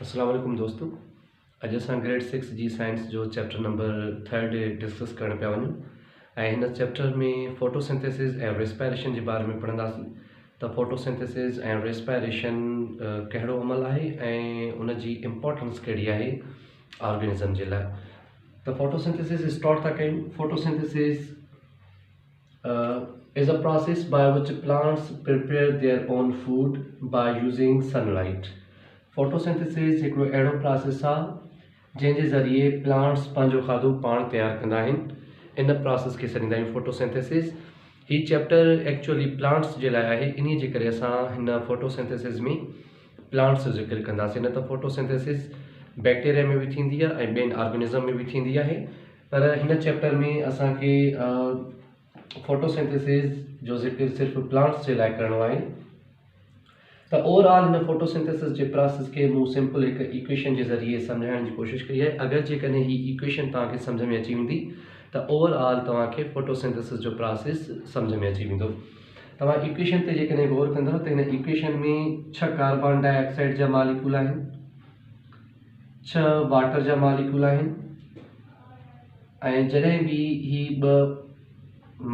अस्सलाम वालेकुम दोस्तों। अॼु असां ग्रेड 6 जी साइंस जो चैप्टर नंबर 3 डिस्कस करण पिया वञूं ऐं हिन चैप्टर में फोटोसिंथेसिस ऐं रेस्पायरेशन जे बारे में पढ़ंदासीं त फोटोसिंथेसिस ऐं रेस्पायरेशन कहिड़ो अमल आहे ऐं उन जी इम्पोर्टेंस कहिड़ी आहे ऑर्गेनिज़म जे लाइ। त फोटोसिंथेसिस स्टार्ट था कयूं। Photosynthesis is a process by which plants prepare their own food by using sunlight. Photosynthesis हिकिड़ो अहिड़ो प्रोसेस आहे जंहिंजे ज़रिए प्लांट्स पंहिंजो खाधो पाण तयारु कंदा आहिनि। इन प्रोसेस खे सॾींदा आहियूं फोटोसिंथेसिस। ही चैप्टर एक्चुअली प्लांट्स जे लाइ आहे, इन जे करे असां हिन फोटोसिंथेसिस में प्लांट्स जो ज़िक्र कंदासीं। न त फोटोसिंथेसिस बैक्टीरिया में बि थींदी आहे ऐं ॿियनि ऑर्गेनिज़म में बि थींदी आहे, पर हिन चैप्टर में असांखे फोटोसिंथेसिस जो ज़िक्र सिर्फ़ु प्लांट्स जे लाइ करिणो आहे। त ओवरऑल हिन फोटोसिंथेसिस जे प्रोसेस के मूं सिंपल हिकु इक्वेशन जे ज़रिए सम्झाइण जी कोशिशि कई आहे। अगरि जेकॾहिं ही इक्वेशन तव्हांखे सम्झ में अची वेंदी त ओवरऑल तव्हांखे फोटोसिंथेसिस जो प्रोसेस सम्झ में अची वेंदो। तव्हां इक्वेशन ते जेकॾहिं गौर कंदव त हिन इक्वेशन में 6 कार्बन डाइऑक्साइड जा मालिक्यूल आहिनि, 6 वाटर जा मालिक्यूल आहिनि ऐं जॾहिं बि ही 2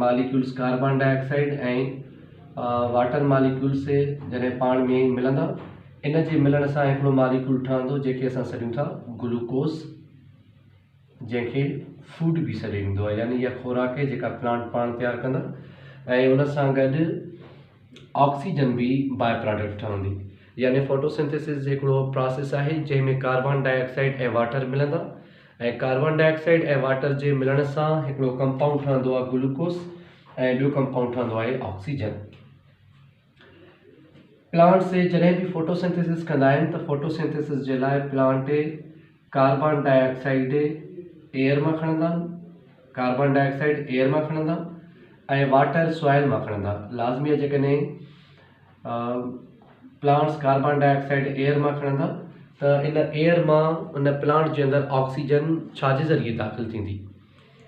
मालिक्यूल्स कार्बन डाइऑक्साइड ऐं वाटर मालिक्यूल से जॾहिं पाण में मिलंदा, इन जे मिलण सां हिकिड़ो मालिक्यूल ठहंदो जंहिंखे असां सॾियूं था ग्लूकोस, जंहिंखे फूड बि सॾियो वेंदो आहे, यानी इहा खुराक आहे जेका प्लांट पाण तयारु कंदा ऐं उन सां गॾु ऑक्सीजन बि बाय प्रोडक्ट ठहंदी। यानी फोटोसिंथेसिस हिकिड़ो प्रोसेस आहे जंहिंमें कार्बन डाइऑक्साइड ऐं वाटर मिलंदा ऐं कार्बन डाइऑक्साइड ऐं वाटर जे मिलण सां हिकिड़ो कंपाउंड ठहंदो आहे ग्लूकोस ऐं ॿियो कंपाउंड ठहंदो आहे ऑक्सीजन। प्लांट से जॾहिं बि फोटोसिंथेसिस कंदा आहिनि त फोटोसिंथेसिस जे लाइ प्लांट कार्बन डाइऑक्साइड एयर मां खणंदा, कार्बन डाइऑक्साइड एयर मां खणंदा ऐं वाटर सॉइल मां खणंदा। लाज़मी आहे जेकॾहिं प्लांट्स कार्बन डाइऑक्साइड एयर मां खणंदा त इन एयर मां उन प्लांट जे अंदरि ऑक्सीजन छाजे ज़रिए दाख़िल थींदी।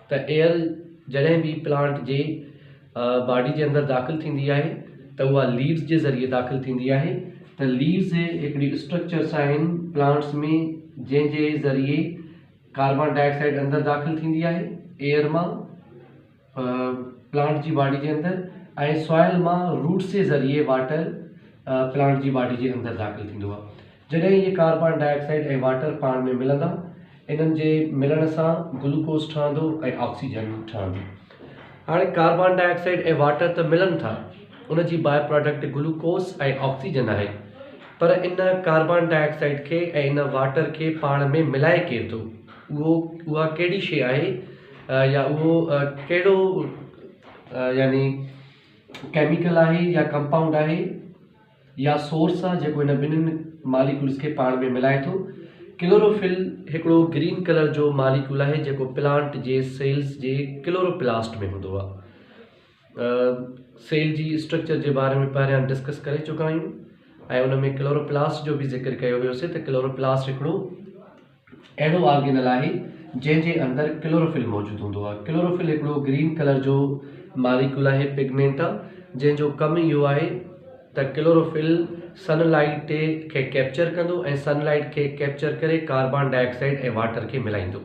त एयर जॾहिं बि प्लांट जे बॉडी जे अंदरि दाख़िल थींदी आहे त उहा लीव्स जे ज़रिए दाख़िल थींदी आहे। त लीव्स हिकिड़ी स्ट्रक्चर्स आहिनि प्लांट्स में जंहिंजे ज़रिए कार्बन डाइऑक्साइड अंदरि दाख़िल थींदी आहे एयर मां प्लांट जी बॉडी जे अंदरि ऐं सॉइल मां रूट्स जे ज़रिए वाटर प्लांट जी बॉडी जे अंदरि दाख़िल थींदो आहे। जॾहिं इहे कार्बन डाइऑक्साइड ऐं वाटर पाण में मिलंदा, इन्हनि जे मिलण सां ग्लूकोस ठहंदो ऐं ऑक्सीजन ठहंदी। हाणे कार्बन डाइऑक्साइड ऐं वाटर त मिलनि था, उन जी बाय प्रोडक्ट ग्लूकोस ऐं ऑक्सीजन आहे, पर इन कार्बन डाइऑक्साइड खे ऐं इन वाटर खे पाण में मिलाए केर थो, उहा कहिड़ी शइ आहे या उहो कहिड़ो यानी केमिकल आहे या कंपाउंड आहे या सोर्स आहे जेको इन ॿिन्हिनि मालिक्यूल्स खे पाण में मिलाए थो। क्लोरोफिल हिकिड़ो ग्रीन कलर जो मालिक्यूल आहे जेको प्लांट जे सेल्स जे क्लोरोप्लास्ट में हूंदो आहे। सेल जी स्ट्रक्चर जे बारे में पहिरियां डिस्कस करे चुका आहियूं ऐं उन में क्लोरोप्लास्ट जो बि ज़िक्र कयो हुयोसीं त क्लोरोप्लास्ट हिकिड़ो अहिड़ो ऑर्गेनल आहे जंहिंजे अंदरि क्लोरोफिल मौजूदु हूंदो आहे। क्लोरोफिल हिकिड़ो ग्रीन कलर जो मालिक्यूल आहे, पिगमेंट आहे, जंहिंजो कमु इहो आहे त क्लोरोफिल सनलाइट खे कैप्चर कंदो ऐं सनलाइट खे कैप्चर करे कार्बन डाइऑक्साइड ऐं वाटर खे मिलाईंदो।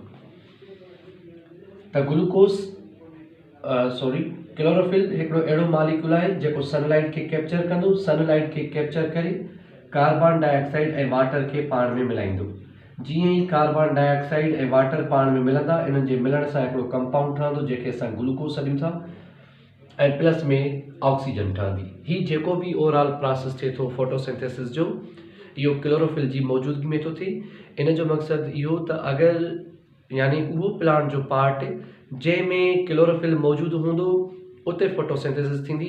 त क्लोरोफिल हिकिड़ो अहिड़ो मालिक्यूल आहे जेको सनलाइट खे कैप्चर कंदो, सनलाइट खे कैप्चर करे कार्बन डाइऑक्साइड ऐं वाटर खे पाण में मिलाईंदो। जीअं ई कार्बन डाइऑक्साइड ऐं वाटर पाण में मिलंदा, इन्हनि जे मिलण सां हिकिड़ो कंपाउंड ठहंदो जंहिंखे असां ग्लूकोस सॾियूं था ऐं प्लस में ऑक्सीजन ठहंदी। हीउ जेको बि ओवरऑल प्रोसेस थिए थो फोटोसिंथेसिस जो, इहो क्लोरोफिल जी मौजूदगी में थो थिए। इन जो मक़सदु इहो त अगरि यानी उहो प्लांट जो पार्ट जंहिंमें क्लोरोफिल मौजूदु हूंदो उते फोटोसिंथेसिस थींदी,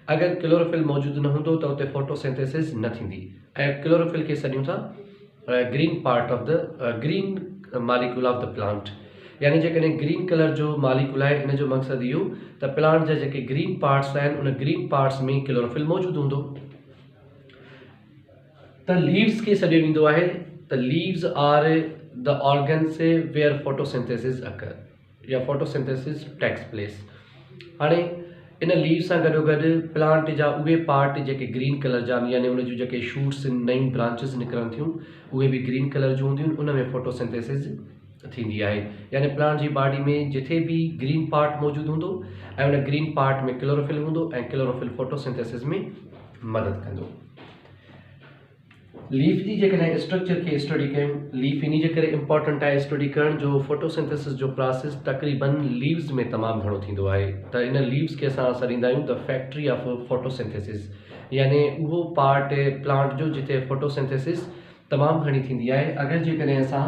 अगरि क्लोरोफिल मौजूदु न हूंदो त उते फोटोसिंथेसिस न थींदी। ऐं क्लोरोफिल खे सॾियूं था green part of the green molecule of the plant. यानी जेकॾहिं ग्रीन कलर जो मालिक्यूल आहे, इन जो मक़सदु इहो त प्लांट जा जेके ग्रीन पार्ट्स आहिनि उन ग्रीन पार्ट्स में क्लोरोफिल मौजूदु हूंदो। त लीव्स खे सॾियो वेंदो आहे त leaves are the organs where photosynthesis occur या फोटोसिंथेसिस टेक्स प्लेस। हाणे इन लीव सां गॾोगॾु प्लांट जा उहे पार्ट जेके ग्रीन कलर जा आहिनि, यानी उन जूं जेके शूट्स आहिनि, नयूं ब्रांचिस निकिरनि थियूं, उहे बि ग्रीन कलर जूं हूंदियूं आहिनि। उन में फोटोसिंथेसिस थींदी आहे, यानी प्लांट जी बॉडी में जिथे भी ग्रीन पार्ट मौजूदु हूंदो ऐं उन ग्रीन पार्ट में क्लोरोफिल हूंदो ऐं क्लोरोफिल फोटोसिंथेसिस में मदद कंदो। लीफ जी जेकॾहिं स्ट्रक्चर खे स्टडी कयूं, लीफ इन जे करे इम्पॉर्टेंट आहे स्टडी करण जो फोटोसिंथेसिस जो प्रोसेस तक़रीबन लीव्स में तमामु घणो थींदो आहे। त इन लीव्स खे असां सॾींदा आहियूं द फैक्ट्री ऑफ फोटोसिंथेसिस, यानी उहो पार्ट प्लांट जो जिते फोटोसिंथेसिस तमामु घणी थींदी आहे। अगरि जेकॾहिं असां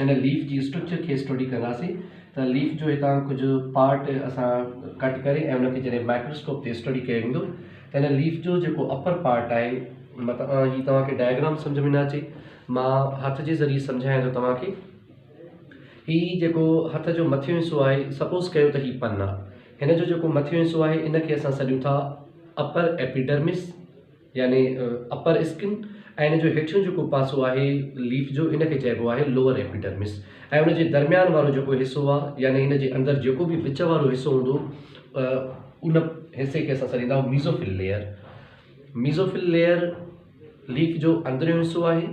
हिन लीफ जी स्ट्रक्चर खे स्टडी कंदासीं त लीफ जो हितां कुझु पार्ट असां कट करे ऐं उनखे जॾहिं माइक्रोस्कोप ते स्टडी कयो वेंदो त हिन लीफ जो जेको अपर पार्ट आहे, मतिलबु हीअ तव्हांखे डायग्राम सम्झ में न अचे, मां हथ जे ज़रिए सम्झायां थो तव्हांखे। हीअ जेको हथ जो मथियों हिसो आहे, सपोज़ कयो त हीअ पन आहे, हिन जो जेको मथियों हिसो आहे इनखे असां सॾियूं था अपर एपिडर्मिस यानी अपर स्किन, ऐं हिन जो हेठियों जेको पासो आहे लीफ जो इनखे चइबो आहे लोअर एपिडर्मिस, ऐं उनजे दरमियान वारो जेको हिसो आहे यानी हिन जे अंदरि जेको बि विच वारो हिसो हूंदो उन हिसे खे असां सॾींदा आहियूं mesophyll layer. Mesophyll layer leaf जो अंदरियों हिसो आहे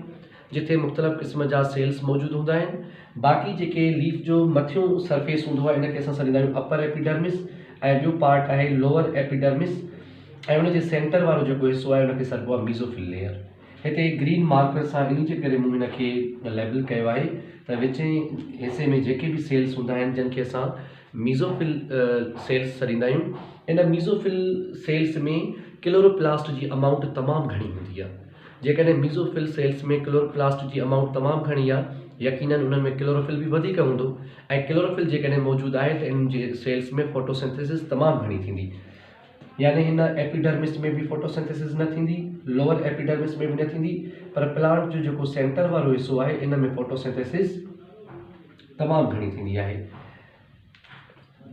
जिथे मुख़्तलिफ़ क़िस्म जा सेल्स मौजूदु हूंदा आहिनि। बाक़ी जेके लीफ जो मथियों सरफेस हूंदो आहे इनखे असां सॾींदा आहियूं अपर एपिडर्मिस, ऐं ॿियो पार्ट आहे लोअर एपिडर्मिस, ऐं उनजे सेंटर वारो जेको हिसो आहे उनखे सॾिबो आहे मीज़ोफिल लेयर। हिते ग्रीन मार्कर सां इन जे करे मूं हिनखे लेबल कयो आहे त विचें हिसे में जेके भी सेल्स हूंदा आहिनि जिन खे असां मीज़ोफिल सेल्स सॾींदा आहियूं। इन मीज़ोफिल सेल्स में क्लोरोप्लास्ट जी अमाउंट तमामु घणी हूंदी आहे। जेकॾहिं मीज़ोफिल सेल्स में क्लोरोप्लास्ट जी अमाउंट तमामु घणी आहे, यकीनन उन्हनि में क्लोरोफिल भी वधीक हूंदो, ऐं क्लोरोफिल जेकॾहिं मौजूदु आहे त इन जे सेल्स में फोटोसिंथेसिस तमामु घणी थींदी, यानी हिन एपिडर्मिस में भी फोटोसिंथेसिस न थींदी, लोअर एपिडर्मिस में भी न थींदी, पर प्लांट जो जेको सेंटर वारो हिस्सो आहे इन में फोटोसिंथेसिस तमामु घणी थींदी आहे।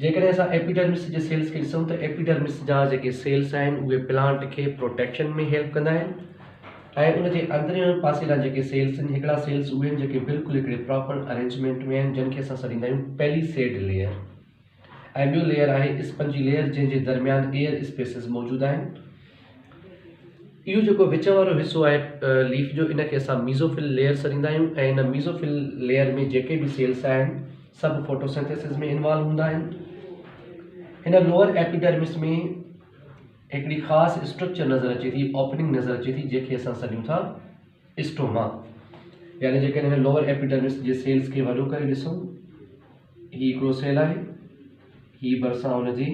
जेकॾहिं असां एपिडर्मिस जे सेल्स खे ॾिसूं त एपिडर्मिस जा जेके सेल्स आहिनि उहे प्लांट खे प्रोटेक्शन में हेल्प कंदा आहिनि, ऐं उनजे अंदरियों पासे लाइ जेके सेल्स आहिनि, हिकिड़ा सेल्स उहे आहिनि जेके बिल्कुलु हिकिड़े प्रॉपर अरेंजमेंट में आहिनि जिन खे असां सॾींदा आहियूं पेलीसेड लेयर, ऐं ॿियो लेयर आहे स्पंजी लेयर जंहिंजे दरमियान एयर स्पेसिस मौजूदु आहिनि। इहो जेको विच वारो हिसो आहे लीफ जो इनखे असां मीज़ोफिल लेयर सॾींदा आहियूं, ऐं इन मीज़ोफिल लेयर में जेके भी सेल्स आहिनि सभु फोटोसिंथेसिस में इन्वॉल्व हूंदा आहिनि। हिन लोअर एपिडर्मिस में हिकिड़ी ख़ासि स्ट्रक्चर नज़र अचे थी, ओपनिंग नज़र अचे थी, जंहिंखे असां सॾियूं था स्टोमा, यानी जेकॾहिं हिन लोअर एपिडर्मिस जे सेल्स खे वॾो करे ॾिसूं, हीअ हिकिड़ो सेल आहे, हीअ भरिसां हुनजी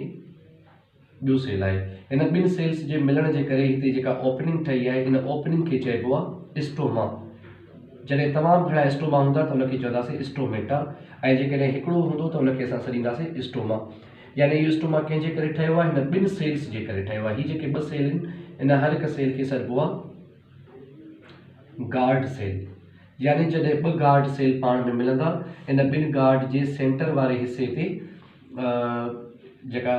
ॿियो सेल आहे। हिन ॿिनि सेल्स जे मिलण जे करे हिते जेका ओपनिंग ठही आहे इन ओपनिंग खे चइबो आहे स्टोमा। जॾहिं तमामु घणा स्टोमा हूंदा त उनखे चवंदासीं स्टोमेटा, ऐं जेकॾहिं हिकिड़ो हूंदो त उनखे असां सॾींदासीं स्टोमा। यानी इहो स्टोमा कंहिंजे करे ठहियो आहे, हिन ॿिनि सेल्स जे करे ठहियो आहे। हीअ जेके ॿ सेल आहिनि इन हर हिक सेल खे सॾिबो आहे गार्ड सेल, यानी जॾहिं ॿ गार्ड सेल पाण में मिलंदा इन ॿिनि गार्ड जे सेंटर वारे हिसे ते जेका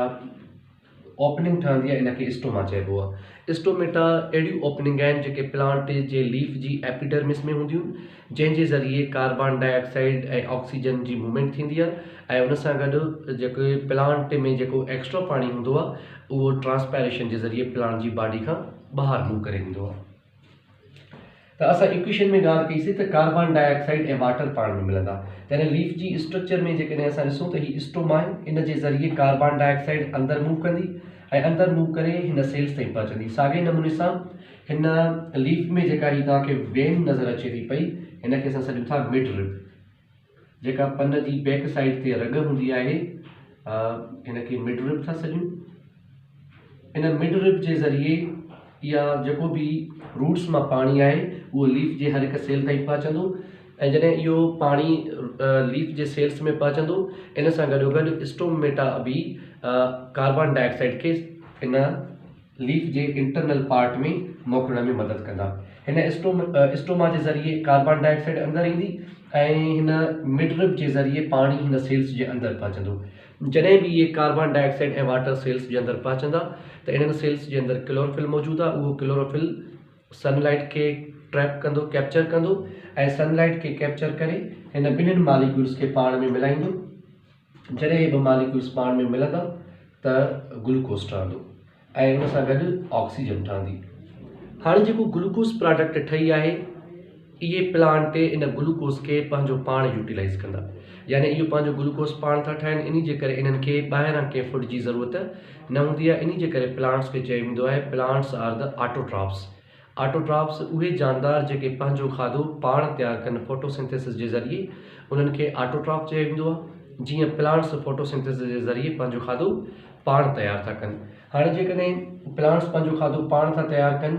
ओपनिंग ठहंदी आहे इनखे स्टोमा चइबो आहे। स्टोमेटा अहिड़ियूं ओपनिंग आहिनि जेके प्लांट जे लीफ जी एपिडर्मिस में हूंदियूं, जंहिंजे ज़रिए कार्बन डाइऑक्साइड ऐं ऑक्सीजन जी मूवमेंट थींदी आहे, ऐं उन सां गॾु जेके प्लांट में जेको एक्स्ट्रा पाणी हूंदो आहे उहो ट्रांसपायरेशन जे ज़रिए प्लांट जी बॉडी खां ॿाहिरि मूव करे ईंदो आहे। त असां इक्वेशन में ॻाल्हि कईसीं त कार्बन डाइऑक्साइड ऐं वाटर पाण में मिलंदा, त हिन लीफ जी स्ट्रक्चर में जेकॾहिं असां ॾिसूं त हीअ स्टोमा आहे, इन जे ज़रिए कार्बन डाइऑक्साइड अंदरि मूव कंदी ऐं अंदरि मूव करे हिन सेल्स ताईं पहुचंदी। साॻे नमूने सां हिन लीफ में जेका हीअ तव्हांखे वेन नज़र अचे थी पई, हिनखे असां सॾियूं था मिड रिब, जेका पन जी बैक साइड ते रग हूंदी आहे हिनखे मिड रिब था सॾियूं। इन मिड रिब जे ज़रिए इहा जेको भी रूट्स मां पाणी आहे उहो लीफ जे हर हिक सेल ताईं पहुचंदो, ऐं जॾहिं इहो पाणी लीफ जे सेल्स में पहुचंदो इन सां गॾोगॾु स्टोमेटा भी कार्बन डाइऑक्साइड खे इन लीफ जे इंटरनल पार्ट में मोकिलण में मदद कंदा। हिन स्टोमा जे ज़रिए कार्बन डाइऑक्साइड अंदरि ईंदी ऐं हिन मिड रिब जे ज़रिए पाणी हिन सेल्स जे अंदरि पहुचंदो। जॾहिं भी इहे कार्बन डाइऑक्साइड ऐं वाटर सेल्स जे अंदरि पहुचंदा त इन्हनि सेल्स जे अंदरि क्लोरोफिल मौजूदु आहे, उहो क्लोरोफिल सनलाइट खे ट्रैप कंदो, कैप्चर कंदो, ऐं सनलाइट खे कैप्चर करे हिन ॿिन्हिनि मालिक्यूल्स खे पाण में मिलाईंदो। जॾहिं ॿ मालिक्यूल्स पाण में मिलंदा त ग्लूकोस ठहंदो ऐं उन सां गॾु ऑक्सीजन ठहंदी। हाणे जेको ग्लूकोस प्रोडक्ट ठही आहे, इहे प्लांट इन ग्लूकोस खे पंहिंजो पाण यूटिलाइज़ कंदा, यानी इहो पंहिंजो ग्लूकोस पाण था ठाहिनि। इन जे करे इन्हनि खे ॿाहिरां कंहिं फूड जी ज़रूरत न हूंदी आहे। इन जे करे प्लांट्स खे चयो वेंदो आहे plants are the autotrophs. Autotrophs उहे जानदार जेके पंहिंजो खाधो पाण तयारु कनि फोटोसिंथेसिस जे ज़रिए, उन्हनि खे ऑटोट्रॉप चयो वेंदो आहे। जीअं प्लांट्स फोटोसिंथेसिस जे ज़रिए पंहिंजो खाधो पाण तयारु था कनि। हाणे जेकॾहिं प्लांट्स पंहिंजो खाधो पाण था तयारु कनि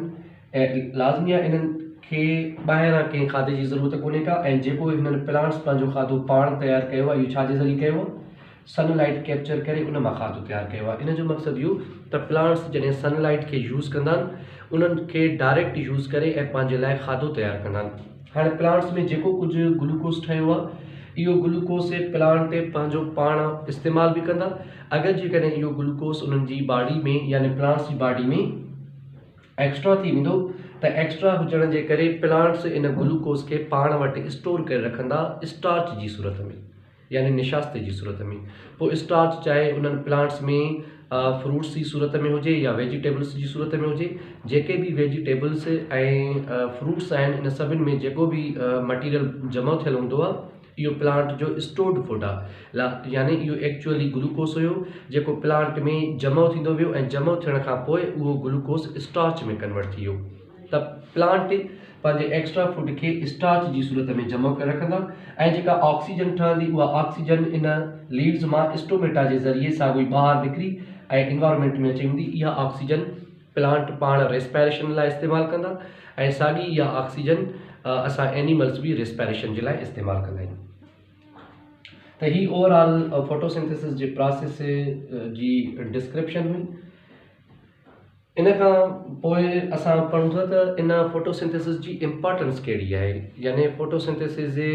ऐं लाज़मी आहे इन्हनि खे ॿाहिरां कंहिं खाधे जी ज़रूरत कोन्हे का, ऐं जेको हिननि प्लांट्स पंहिंजो खाधो पाण तयारु कयो आहे, इहो छाजे ज़रिए कयो आहे? सनलाइट कैप्चर करे उन मां खाधो तयारु कयो आहे। इन जो मक़सदु इहो त प्लांट्स जॾहिं सनलाइट खे यूज़ कंदा आहिनि, उन्हनि खे डायरेक्ट यूज़ करे ऐं पंहिंजे लाइ खाधो तयारु कंदा आहिनि। हाणे प्लांट्स में जेको कुझु ग्लूकोस ठहियो आहे, इहो ग्लूकोस प्लांट पंहिंजो पाण इस्तेमालु बि कंदा। अगरि जेकॾहिं इहो ग्लूकोस उन्हनि जी बॉडी में यानी प्लांट्स जी बॉडी में एक्स्ट्रा थी वेंदो, त एक्स्ट्रा हुजण जे करे प्लांट्स इन ग्लूकोस खे पाण वटि स्टोर करे रखंदा स्टार्च जी सूरत में, यानी निशास्ते जी सूरत में। पोइ स्टार्च चाहे उन्हनि प्लांट्स में फ्रूट्स जी सूरत में हुजे या वेजिटेबल्स जी सूरत में हुजे, जेके बि वेजिटेबल्स ऐं फ्रूट्स आहिनि, इन सभिनि में जेको बि मटीरियल जमा थियल हूंदो आहे, इहो प्लांट जो स्टोर्ड फूड आहे। यानी इहो एक्चुअली ग्लूकोस हुयो जेको प्लांट में जमा थींदो वियो ऐं जमा थियण खां पोइ उहो ग्लूकोस स्टार्च में कन्वर्ट थी वियो। त प्लांट पंहिंजे एक्स्ट्रा फूड खे स्टार्च जी सूरत में जमा करे रखंदा ऐं जेका ऑक्सीजन ठहंदी, उहा ऑक्सीजन इन लीव्स मां स्टोमेटा जे ज़रिए साॻियो ई ॿाहिरि निकिरी ऐं इन्वायरमेंट में अची वेंदी। इहा ऑक्सीजन प्लांट पाण रेस्पायरेशन लाइ इस्तेमालु कंदा ऐं साॻी इहा ऑक्सीजन असां एनिमल्स बि रेस्पायरेशन जे लाइ इस्तेमालु कंदा आहियूं। त ही ओवरऑल फोटोसिंथेसिस जे प्रोसेस जी डिस्क्रिप्शन हुई। इन खां पोइ असां पढ़ूं था त इन फोटोसिंथेसिस जी इम्पोर्टेंस कहिड़ी आहे, यानी फोटोसिंथेसिस जे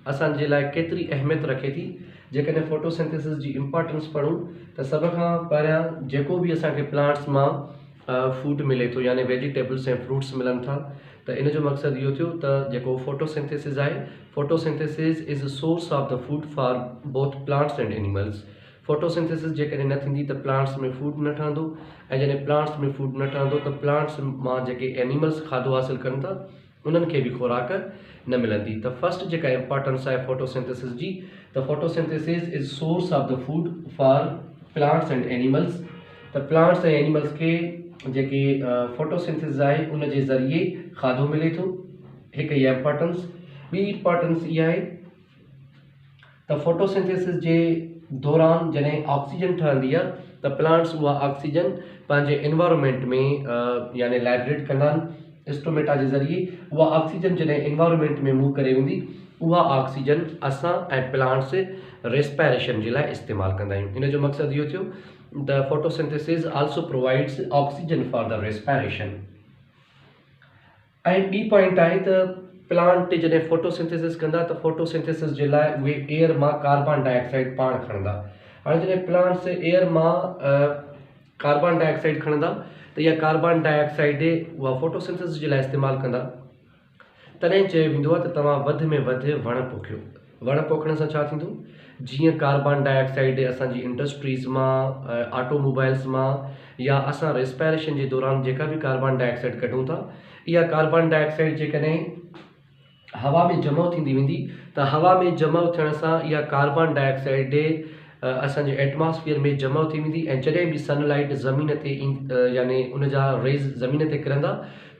असांजे लाइ केतिरी अहमियत रखे थी। जेकॾहिं फोटोसिंथेसिस जी इम्पोर्टेंस पढ़ूं त सभ खां पहिरियां जेको बि असांखे प्लांट्स मां फूड मिले थो, यानी वेजिटेबल्स ऐं फ्रूट्स मिलनि था, त इन जो मक़सदु इहो थियो त जेको फोटोसिंथेसिस आहे, photosynthesis is a source of the food for both plants and animals. Photosynthesis जेकॾहिं न थींदी त प्लांट्स में फूड न ठहंदो, ऐं जॾहिं प्लांट्स में फूड न ठहंदो त प्लांट्स मां जेके एनिमल्स खाधो हासिलु कनि था, उन्हनि खे बि खुराक न मिलंदी। त फर्स्ट जेका इम्पोर्टेंस आहे फोटोसिंथेसिस जी, त photosynthesis is source of the food for plants and animals. त प्लांट्स ऐं एनिमल्स खे जेके फोटोसिंथेसिस आहे, उन जे ज़रिए खाधो मिले थो। हिकु इहा इम्पोर्टेंस। ॿी इम्पोर्टेंस इहा आहे त फोटोसिंथेसिस जे दौरान जॾहिं ऑक्सीजन ठहंदी आहे, त प्लांट्स उहा ऑक्सीजन पंहिंजे इन्वायरमेंट में यानी लाइब्रेट कंदा आहिनि स्टोमेटा जे ज़रिए। उहा ऑक्सीजन जॾहिं इन्वायरमेंट में मूव करे वेंदी, उहा ऑक्सीजन असां ऐं प्लांट्स रेस्पायरेशन जे लाइ इस्तेमालु कंदा आहियूं। इन जो मक़सदु इहो थियो the photosynthesis also provides oxygen for the respiration. ऐं ॿी पॉइंट आहे त प्लांट जॾहिं फोटोसिंथेसिस कंदा त फोटोसिंथेसिस जे लाइ उहे एयर मां कार्बन डाइऑक्साइड पाण खणंदा। हाणे जॾहिं प्लांट्स एयर मां कार्बन डाइऑक्साइड खणंदा, त इहा कार्बन डाइऑक्साइड उहा फोटोसिंथेसिस जे लाइ इस्तेमालु कंदा। तॾहिं चयो वेंदो आहे त तव्हां वधि में वधि वण पोखियो। वण पोखण सां छा थींदो? जीअं कार्बन डाइऑक्साइड असांजी इंडस्ट्रीज़ मां, ऑटोमोबाइल्स मां, या असां रेस्पायरेशन जे दौरान जेका बि कार्बन डाइऑक्साइड कढूं था, इहा कार्बन डाइऑक्साइड जेकॾहिं हवा में जमा थींदी वेंदी, त हवा में जमा थियण सां इहा कार्बन डाइऑक्साइड असांजे एटमॉस्फेयर में जमा थी वेंदी ऐं जॾहिं बि सनलाइट ज़मीन ते यानी उन जा रेज़ ज़मीन ते किरंदा,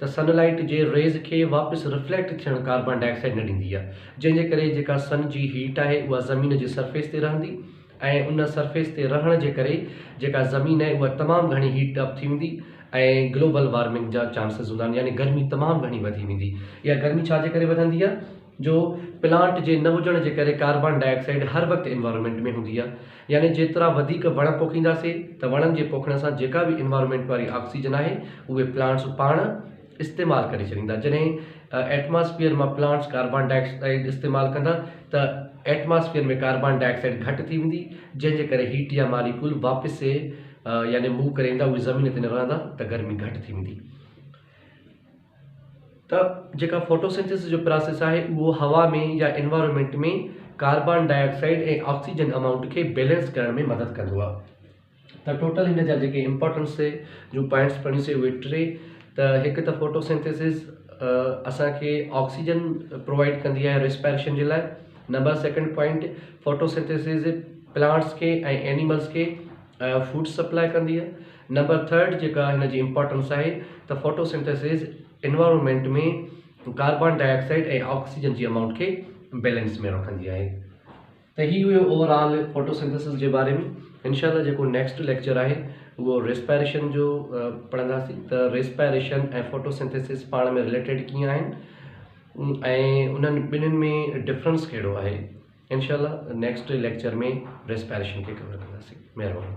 त सनलाइट जे रेज़ खे वापसि रिफ्लेक्ट थियणु कार्बन डाइऑक्साइड न ॾींदी आहे, जंहिंजे करे जेका सन जी हीट आहे उहा ज़मीन जे सरफेस ते रहंदी ऐं उन सरफेस ते रहण जे करे जेका ज़मीन आहे उहा तमामु घणी हीट अप थी वेंदी ऐं ग्लोबल वार्मिंग जा चांसिस हूंदा आहिनि, यानी गर्मी तमामु घणी वधी वेंदी। इहा गर्मी छाजे करे वधंदी आहे? जो प्लांट जे न हुजण जे करे कार्बन डाइऑक्साइड हर वक़्तु इन्वायरमेंट में हूंदी आहे। यानी जेतिरा वधीक वण पोखींदासीं त वणनि जे पोखण सां जेका बि इन्वायरमेंट वारी ऑक्सीजन आहे, उहे प्लांट्स पाण इस्तेमालु करे छॾींदा। जॾहिं एटमॉस्फेयर मां प्लांट्स कार्बन डाइऑक्साइड इस्तेमालु कंदा, त एटमॉस्फेयर में कार्बन डाइऑक्साइड घटि थी वेंदी, जंहिंजे करे हीट जा मालिक्यूल वापसि यानी मूव करे ईंदा, उहे ज़मीन ते न रहंदा, त गर्मी घटि थी वेंदी। त जेका फोटोसिंथेसिस जो प्रोसेस आहे, उहो हवा में या इन्वायरमेंट में कार्बन डाइऑक्साइड ऐं ऑक्सीजन अमाउंट खे बैलेंस करण में मदद कंदो आहे। त टोटल हिन जा जेके इम्पोर्टेंस जो पॉइंट्स पढ़ीसीं उहे टे। त हिकु त फोटोसिंथेसिस असांखे ऑक्सीजन प्रोवाइड कंदी आहे रेस्पिरेशन जे लाइ। Number second point, photosynthesis plants के ऐं एनिमल्स के फूड सप्लाई कंदी आहे। नंबर थर्ड जेका हिन जी इम्पोर्टेंस आहे त फोटोसिंथेसिस एनवायरनमेंट में कार्बन डाइऑक्साइड ऐं ऑक्सीजन जी अमाउंट खे बैलेंस में रखंदी आहे। त ही हुयो ओवरऑल फोटोसिंथेसिस जे बारे में। इंशाल्लाह जेको नेक्स्ट लेक्चर आहे वो रेस्पिरेशन जो पढ़ंदासीं। त रेस्पिरेशन ऐं फोटोसिंथेसिस पाण में रिलेटेड कीअं आहिनि ऐं उन्हनि ॿिन्हिनि में डिफरेंस कहिड़ो आहे। इंशाल्लाह नेक्स्ट लेक्चर में रेस्पिरेशन खे कवर कंदासीं। महिरबानी।